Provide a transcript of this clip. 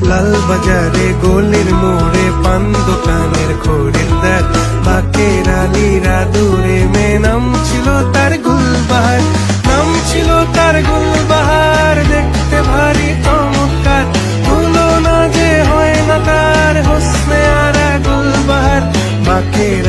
লাল বাজারে গলির মোড়ে পান দোকানের খরিদ্দার, বাকের আলীরা দূরে মে নাম ছিল তার গুলবাহার, নাম ছিল তার গুলবাহার। দেখতে ভারী চমৎকার, তুলনা যে হয় না তার হোসনে আরা গুলবাহার। বাকের